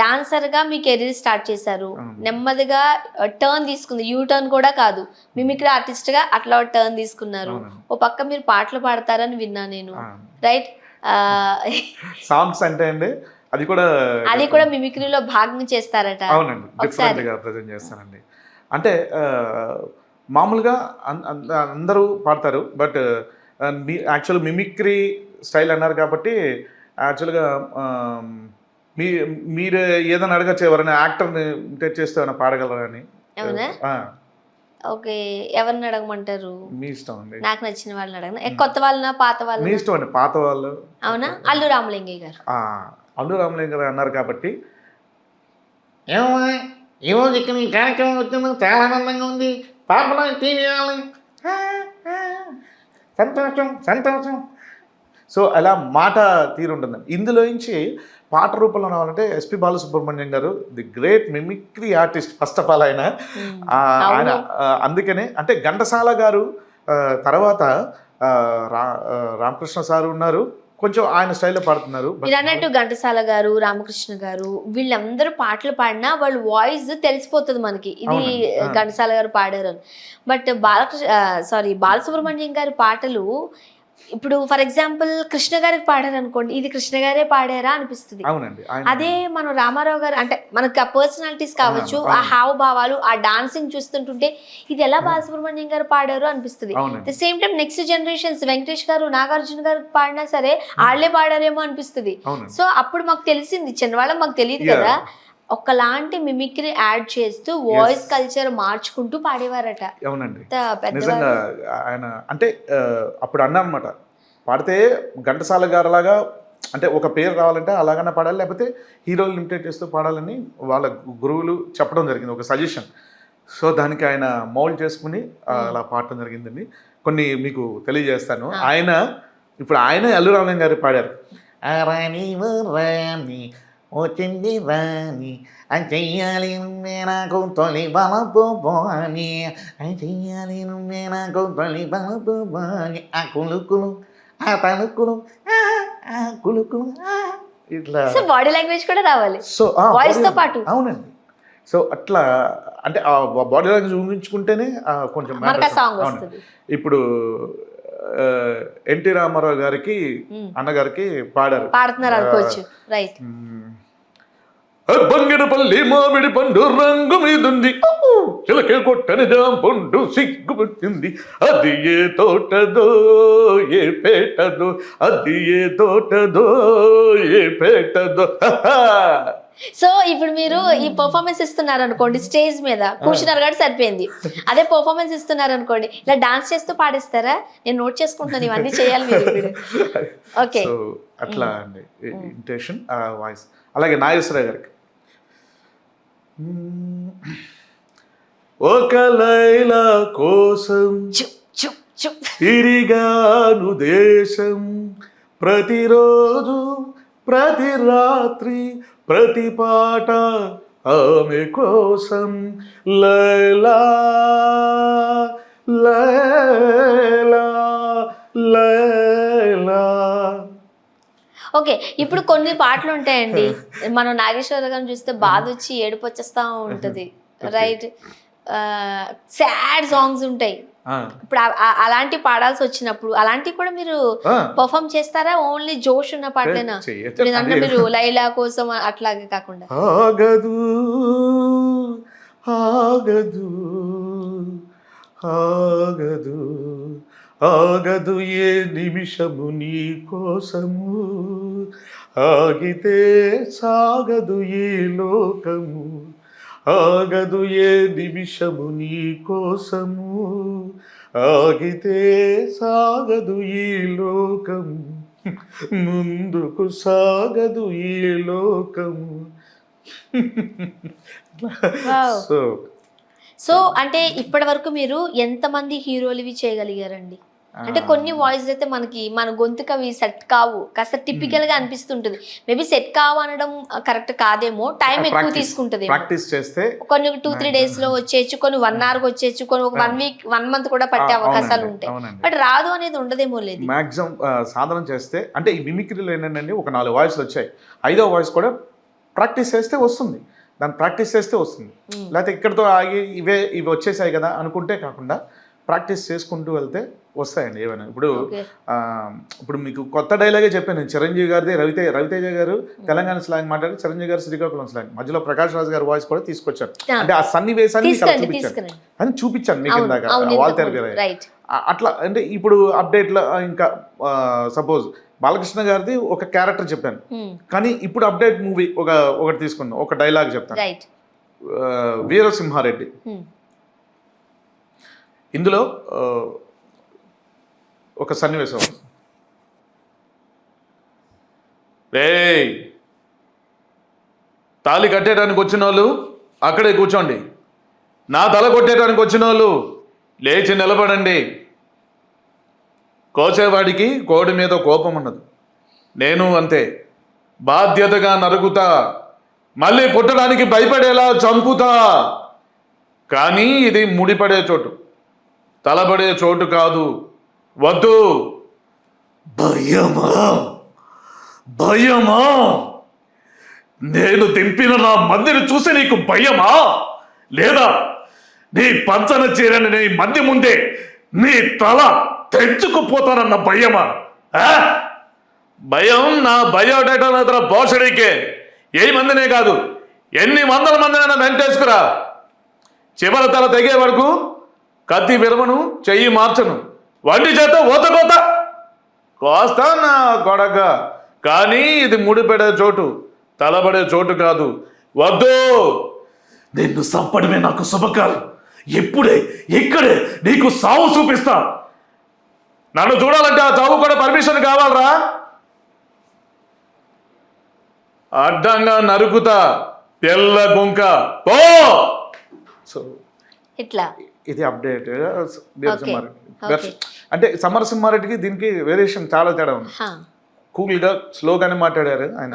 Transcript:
Dancer గా మీ career start చేశారు, నెమ్మదిగా టర్న్ తీసుకుంది, యూ టర్న్ కూడా కాదు, మిమిక్రీ ఆర్టిస్ట్ గా అట్లా టర్న్ తీసుకున్నారు. ఓ పక్క మీరు పాటలు పాడతారని విన్నా నేను, రైట్? సాంగ్స్ అంటే అండి అది కూడా మిమిక్రీలో భాగం చేస్తారట. అవునండి, డిఫరెంట్గా ప్రజెంట్ చేస్తానండి. అంటే మామూలుగా అందరూ పాడతారు, బట్ యాక్చువల్ మిమిక్రీ స్టైల్ అన్నారు కాబట్టి యాక్చువల్గా మీరు ఏదైనా అడగచ్చు, ఎవరైనా యాక్టర్ని ఇమిటేట్ చేస్తే ఏమైనా పాడగలరా అని. అవునా? ఓకే, ఎవరిని అడగమంటారు? మీ ఇష్టం అండి. నాకు నచ్చిన వాళ్ళని అడగను. కొత్త వాళ్ళనా పాత వాళ్ళు? మీ ఇష్టం అండి. పాత వాళ్ళు. అవునా? అల్లు రామలింగయ్య గారు. అల్లు రామలింగయ్య గారు అన్నారు కాబట్టి. ఏమో ఈరోజు ఇక్కడ ఈ కార్యక్రమం వచ్చింది, చాలా ఆనందంగా ఉంది. పాపలో టీవీ సంతోషం సంతోషం. సో అలా మాట తీరుంటుంది. ఇందులో నుంచి పాట రూపంలో రావాలంటే ఎస్పి బాలసుబ్రహ్మణ్యం గారు the great mimicry artist first of all. ఆయన అందుకనే అంటే ఘంటసాల గారు తర్వాత రామకృష్ణ సార్ ఉన్నారు, కొంచెం ఆయన స్టైల్లో పాడుతున్నారు. మీరు అన్నట్టు ఘంటసాల గారు, రామకృష్ణ గారు వీళ్ళందరూ పాటలు పాడినా వాళ్ళ వాయిస్ తెలిసిపోతుంది మనకి, ఇది ఘంటసాల గారు పాడారు అని. బట్ బాలసుబ్రహ్మణ్యం గారి పాటలు ఇప్పుడు ఫర్ ఎగ్జాంపుల్ కృష్ణ గారికి పాడారు అనుకోండి, ఇది కృష్ణ గారే పాడారా అనిపిస్తుంది. అదే మనం రామారావు గారు అంటే మనకి ఆ పర్సనాలిటీస్ కావచ్చు, ఆ హావభావాలు, ఆ డాన్సింగ్ చూస్తుంటుంటే ఇది ఎలా బాలసుబ్రహ్మణ్యం గారు పాడారు అనిపిస్తుంది. The same time next generations Venkatesh గారు, నాగార్జున గారు పాడినా సరే వాళ్ళే పాడారేమో అనిపిస్తుంది. సో అప్పుడు మాకు తెలిసింది, చిన్నవాళ్ళకి మాకు తెలియదు కదా, ఒకలాంటి మిమిక్రీ యాడ్ చేస్తూ వాయిస్ కల్చర్ మార్చుకుంటూ పాడేవారట. అవునండి, నిజంగా ఆయన అంటే అప్పుడు అన్నా అనమాట, పాడితే ఘంటసాల గారు లాగా అంటే ఒక పేరు రావాలంటే అలాగనే పాడాలి, లేకపోతే హీరోలు ఇమిటేట్ చేస్తూ పాడాలని వాళ్ళ గురువులు చెప్పడం జరిగింది, ఒక సజెషన్. సో దానికి ఆయన మౌల్డ్ చేసుకుని అలా పాడటం జరిగిందండి. కొన్ని మీకు తెలియజేస్తాను. ఇప్పుడు ఆయన అల్లు రామలింగయ్య గారు పాడారు. వచ్చింది రాని అని చెయ్యాలి నువ్వే నాకు తొలి బలపు పోని, అని చెయ్యాలి నువ్వే నాకు తొలి బలపు పోని, ఆ కులుకులు ఆ తణుకులు ఆ కులుకులు ఇట్లా బాడీ లాంగ్వేజ్ కూడా రావాలి, సో వాయిస్ తో పాటు. అవునండి. సో అట్లా అంటే ఆ బాడీ లాంగ్వేజ్ ఊహించుకుంటేనే కొంచెం సాంగ్ వస్తుంది. ఇప్పుడు ఎన్టీ రామారావు గారికి అన్నగారికి పాడుతున్నారు అనుకోవచ్చు, రైట్? బంగినపల్లి మామిడి పండు రంగు మీదుంది, చిలకే కొట్టని జాంపండు సిగ్గు పుట్టింది, అది ఏ తోటదో ఏ పేటదో, అది ఏ తోటదో ఏ పేటదో. సో ఇప్పుడు మీరు ఈ పర్ఫార్మెన్స్ ఇస్తున్నారు అనుకోండి, స్టేజ్ మీద కూర్చున్నారు కాబట్టి సరిపోయింది. అదే పర్ఫార్మెన్స్ ఇస్తున్నారు అనుకోండి, ఇలా డాన్స్ చేస్తూ పాడేస్తారా? నేను నోట్ చేసుకుంటున్నాను, ఇవన్నీ చేయాలి మీరు. ఓకే, అట్లా అండి ఇంటెన్షన్ వాయిస్. అలాగే నాగేశ్వరరావు గారికి ఒక లైలా కోసం తిరిగాను దేశం, ప్రతిరోజు ప్రతి రాత్రి ప్రతి పాట ఆమె కోసం, లైలా లైలా లైలా. ఓకే, ఇప్పుడు కొన్ని పాటలు ఉంటాయండి, మనం నాగేశ్వర గారిని చూస్తే బాధ వచ్చి ఏడుపు వచ్చేస్తా ఉంటది, రైట్? సాడ్ సాంగ్స్ ఉంటాయి. ఇప్పుడు అలాంటి పాడాల్సి వచ్చినప్పుడు అలాంటివి కూడా మీరు పర్ఫామ్ చేస్తారా? ఓన్లీ జోష్ ఉన్న పాటలేనా? అంటే మీరు లైలా కోసం అట్లాగే కాకుండా ఆగదు ఆగదు ఆగదు ఆగదు ఏ నిమిషము నీ కోసము, ఆగితే సాగదు ఈ లోకము, ఆగదు ఏ నిమిషము నీ కోసము, ఆగితే సాగదు ఈ లోకము, ముందుకు సాగదు ఈ లోకము. సో అంటే ఇప్పటి వరకు మీరు ఎంతమంది హీరోలు చేయగలిగారండి? అంటే కొన్ని వాయిస్ అయితే మనకి మన గొంతుకు అవి సెట్ కావు, కాస్త టిపికల్ గా అనిపిస్తుంటుంది. మేబీ సెట్ కావు అనడం కరెక్ట్ కాదేమో, టైం ఎక్కువ తీసుకుంటది. ప్రాక్టీస్ చేస్తే కొన్ని 2-3 days లో వచ్చేయచ్చు, కొన్ని 1 hour వచ్చేయచ్చు, కొన్ని ఒక 1 week 1 month కూడా పట్టే అవకాశాలు ఉంటాయి. బట్ రాదు అనేది ఉండదేమో. లేదు, మాక్సిమం సాధన చేస్తే. అంటే ఈ మిమిక్రీలో ఏంటంటే ఒక 4 వాయిస్లు వచ్చాయి, 5వ వాయిస్ కూడా ప్రాక్టీస్ చేస్తే వస్తుంది, దాన్ని ప్రాక్టీస్ చేస్తే వస్తుంది. లేకపోతే ఇక్కడితో ఆగి ఇవి వచ్చేసాయి కదా అనుకుంటే కాకుండా ప్రాక్టీస్ చేసుకుంటూ వెళ్తే వస్తాయండి ఏమైనా. ఇప్పుడు మీకు కొత్త డైలాగే చెప్పాను నేను, చిరంజీవి గారిది రవితేజ గారు తెలంగాణ స్లాంగ్ మాట్లాడి, చిరంజీవి గారు శ్రీకాకుళం స్లాంగ్, మధ్యలో ప్రకాష్ రాజ్ గారి వాయిస్ కూడా తీసుకొచ్చారు. అంటే ఆ సన్నివేశాన్ని చూపించాను అని చూపించాను మీకు ఇందాక వాల్తేరు గారు. అట్లా అంటే ఇప్పుడు అప్డేట్లో ఇంకా సపోజ్ బాలకృష్ణ గారిది ఒక క్యారెక్టర్ చెప్పాను, కానీ ఇప్పుడు అప్డేట్ మూవీ ఒకటి తీసుకున్నాను, ఒక డైలాగ్ చెప్తాను. వీరసింహారెడ్డి ఇందులో ఒక సన్నివేశం, రేయ్ తాళి కట్టేయడానికి వచ్చిన వాళ్ళు అక్కడే కూర్చోండి, నా తల కొట్టేయడానికి వచ్చిన వాళ్ళు లేచి నిలబడండి. కోసేవాడికి కోడి మీద కోపం ఉన్నది, నేను అంతే, బాధ్యతగా నరుగుతా, మళ్ళీ పుట్టడానికి భయపడేలా చంపుతా. కానీ ఇది ముడిపడే చోటు, తలబడే చోటు కాదు. వద్దు. భయమా భయమా? నేను దింపిన నా మందిని చూసి నీకు భయమా? లేదా నీ పంచన చీరని నీ మంది ముందే నీ తల తెంచుకుపోతానన్న భయమా? భయం నా బయోడేటా పోషడికే. ఏ మందినే కాదు, ఎన్ని వందల మందినైనా వెంటేసుకురా, చివరి తల తెగే వరకు కత్తి విరమను, చెయ్యి మార్చను, వంటి చేత ఓతకోత కోస్తా నా కొడక. కానీ ఇది ముడిపడే చోటు, తలబడే చోటు కాదు. వద్దు. నిన్ను సంపడమే నాకు శుభకాలం. ఇప్పుడే ఇక్కడే నీకు సావు చూపిస్తా. నన్ను చూడాలంటే ఆ చావు కూడా పర్మిషన్ కావాలరా. అడ్డంగా నరుకుతా, తెల్ల గుంక పో. సో ఇట్లా ఇది అప్డేట్. అంటే సమరసింహారెడ్డికి దీనికి వేరియేషన్ చాలా తేడా ఉంది. కూల్గా స్లోగానే మాట్లాడారు ఆయన.